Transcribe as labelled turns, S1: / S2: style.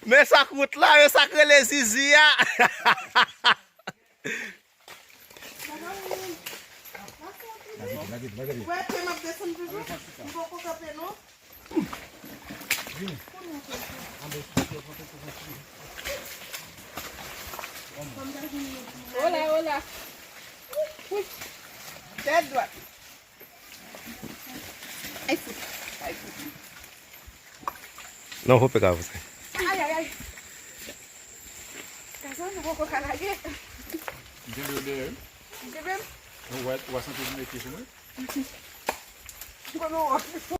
S1: Mais ça coûte là, ça que les zizi.
S2: Hola, hola. Tête droite.
S1: Não vou pegar você.
S2: Ai, ai, ai. Casal, não vou colocar na gueta.
S3: Entendeu?
S2: Entendeu?
S3: O assunto do meio que isso, né?
S2: Ficou no óculos.